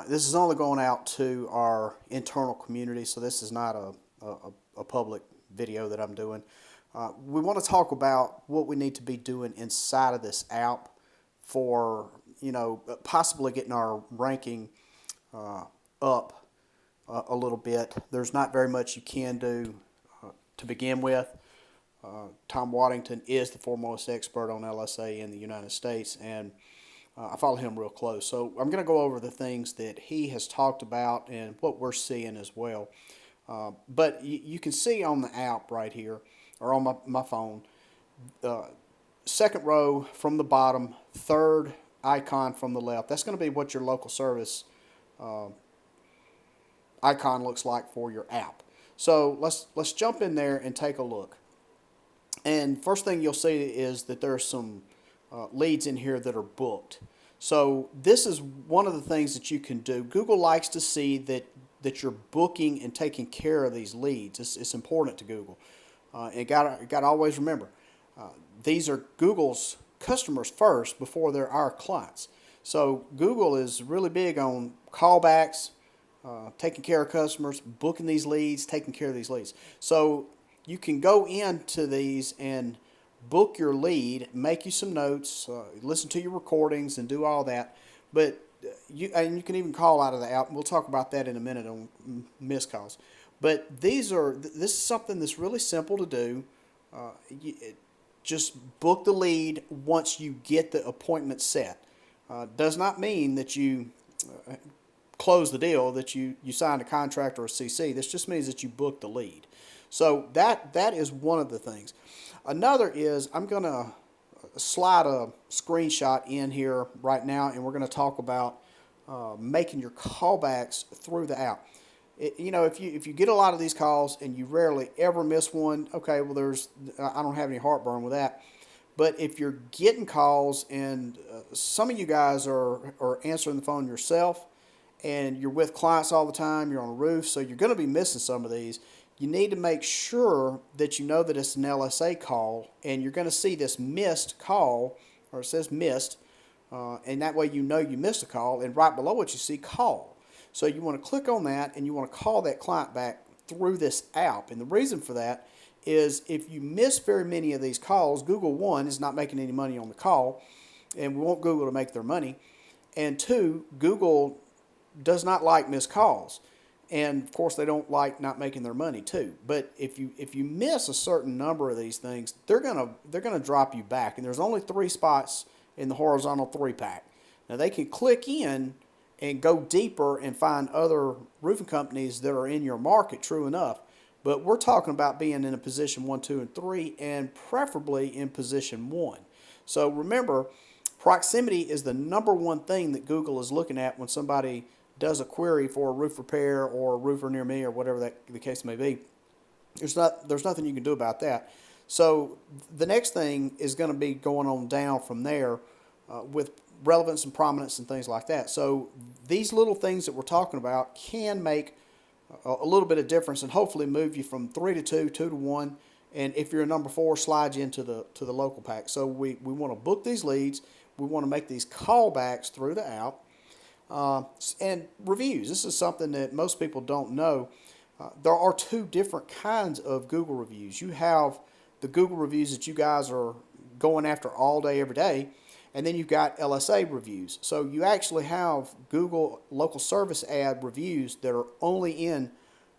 This is only going out to our internal community, so this is not a public video that I'm doing. We want to talk about what we need to be doing inside of this app for, possibly getting our ranking up a little bit. There's not very much you can do to begin with. Tom Waddington is the foremost expert on LSA in the United States, and I follow him real close. So I'm going to go over the things that he has talked about and what we're seeing as well. But you can see on the app right here, or on my phone, second row from the bottom, third icon from the left. That's going to be what your local service icon looks like for your app. So let's jump in there and take a look. And first thing you'll see is that there are some leads in here that are booked. So this is one of the things that you can do. Google likes to see that you're booking and taking care of these leads. It's important to Google. And got to always remember, these are Google's customers first before they're our clients. So Google is really big on callbacks, taking care of customers, booking these leads, taking care of these leads. So you can go into these and book your lead, make you some notes, listen to your recordings, and do all that. But you can even call out of the app. We'll talk about that in a minute on missed calls. But this is something that's really simple to do. Just book the lead once you get the appointment set. Does not mean that you close the deal, that you signed a contract or a CC. This just means that you booked the lead. So that is one of the things. Another is I'm going to slide a screenshot in here right now, and we're going to talk about making your callbacks through the app. If you get a lot of these calls and you rarely ever miss one, okay, well I don't have any heartburn with that. But if you're getting calls and some of you guys are answering the phone yourself, and you're with clients all the time, you're on a roof, so you're going to be missing some of these. You need to make sure that you know that it's an LSA call, and you're going to see this missed call, or it says missed, and that way you know you missed a call, and right below it you see call. So you want to click on that, and you want to call that client back through this app. And the reason for that is if you miss very many of these calls, Google, one, is not making any money on the call, and we want Google to make their money, and two, Google does not like missed calls. And of course, they don't like not making their money too. But if you miss a certain number of these things, they're gonna drop you back. And there's only 3 spots in the horizontal 3-pack. Now they can click in and go deeper and find other roofing companies that are in your market. True enough, but we're talking about being in a position 1, 2, and 3, and preferably in position 1. So remember, proximity is the number one thing that Google is looking at when somebody does a query for a roof repair or a roofer near me or whatever the case may be. There's nothing you can do about that. So the next thing is going to be going on down from there with relevance and prominence and things like that. So these little things that we're talking about can make a little bit of difference and hopefully move you from 3 to 2, 2 to 1, and if you're a number 4, slide you into the local pack. So we want to book these leads. We want to make these callbacks through the app. And reviews. This is something that most people don't know. There are 2 different kinds of Google reviews. You have the Google reviews that you guys are going after all day, every day, and then you've got LSA reviews. So you actually have Google local service ad reviews that are only in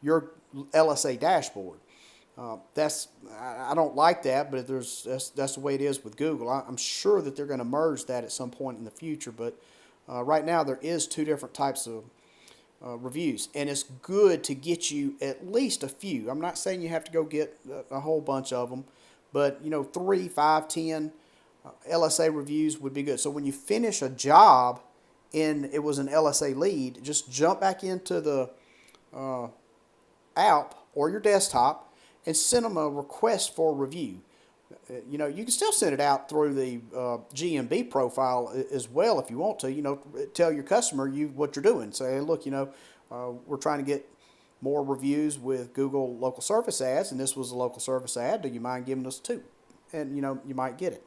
your LSA dashboard. I don't like that, but that's the way it is with Google. I'm sure that they're going to merge that at some point in the future, but right now there is 2 different types of reviews, and it's good to get you at least a few. I'm not saying you have to go get a whole bunch of them, but 3, 5, 10 LSA reviews would be good. So when you finish a job and it was an LSA lead, just jump back into the app or your desktop and send them a request for review. You can still send it out through the GMB profile as well if you want to. Tell your customer what you're doing. Say, hey, look, we're trying to get more reviews with Google local service ads, and this was a local service ad. Do you mind giving us 2? And you might get it.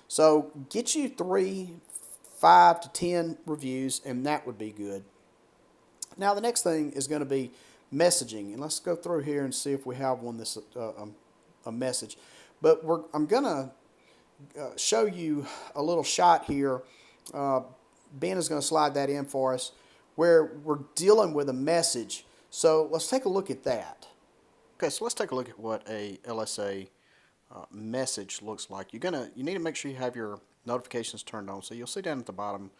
So get you 3, 5 to 10 reviews, and that would be good. Now the next thing is going to be messaging, and let's go through here and see if we have one that's a message. But I'm going to show you a little shot here. Ben is going to slide that in for us, where we're dealing with a message. So let's take a look at that. Okay, so let's take a look at what a LSA message looks like. You need to make sure you have your notifications turned on. So you'll see down at the bottom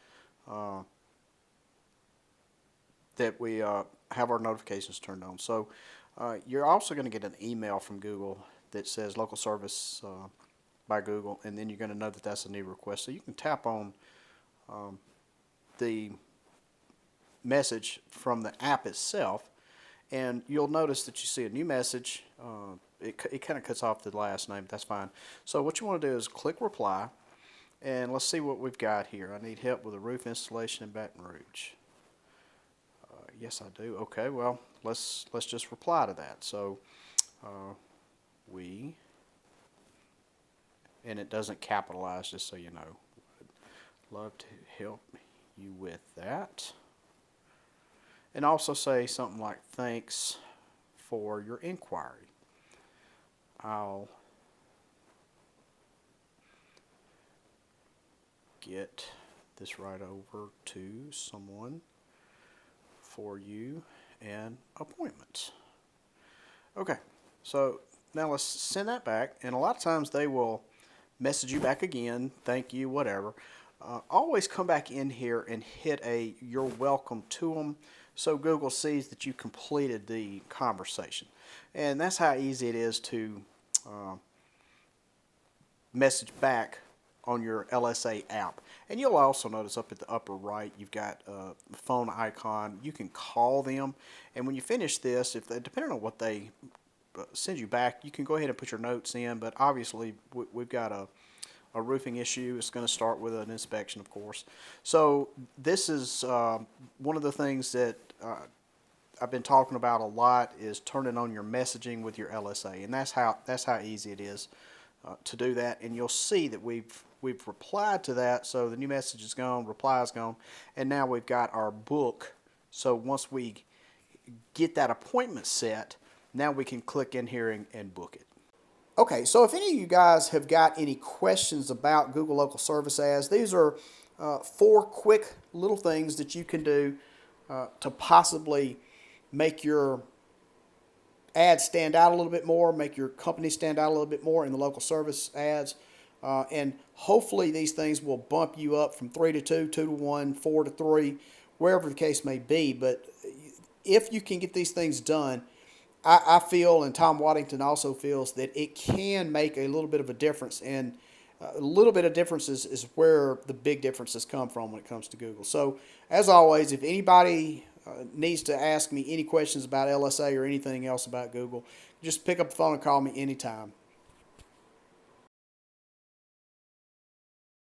that we have our notifications turned on. So you're also going to get an email from Google that says local service by Google, and then you're going to know that that's a new request. So you can tap on the message from the app itself, and you'll notice that you see a new message. It kind of cuts off the last name, but that's fine. So what you want to do is click reply, and let's see what we've got here. I need help with a roof installation in Baton Rouge. Yes, I do. Okay, well, let's just reply to that. So and it doesn't capitalize, just so you know. I'd love to help you with that. And also say something like, thanks for your inquiry. I'll get this right over to someone for you and appointments. Okay, so now let's send that back, and a lot of times they will message you back again, thank you, whatever. Always come back in here and hit a you're welcome to them, so Google sees that you completed the conversation. And that's how easy it is to message back on your LSA app. And you'll also notice up at the upper right you've got a phone icon. You can call them, and when you finish this, depending on what they send you back, you can go ahead and put your notes in. But obviously we've got a roofing issue. It's going to start with an inspection, of course. So this is one of the things that I've been talking about a lot, is turning on your messaging with your LSA, and that's how easy it is to do that. And you'll see that we've replied to that, so the new message is gone, reply is gone, and now we've got our book. So once we get that appointment set, now we can click in here and book it. Okay, so if any of you guys have got any questions about Google Local Service Ads, these are 4 quick little things that you can do to possibly make your ad stand out a little bit more, make your company stand out a little bit more in the local service ads. And hopefully these things will bump you up from 3 to 2, 2 to 1, 4 to 3, wherever the case may be. But if you can get these things done, I feel, and Tom Waddington also feels, that it can make a little bit of a difference. And a little bit of differences is where the big differences come from when it comes to Google. So as always, if anybody needs to ask me any questions about LSA or anything else about Google, just pick up the phone and call me anytime.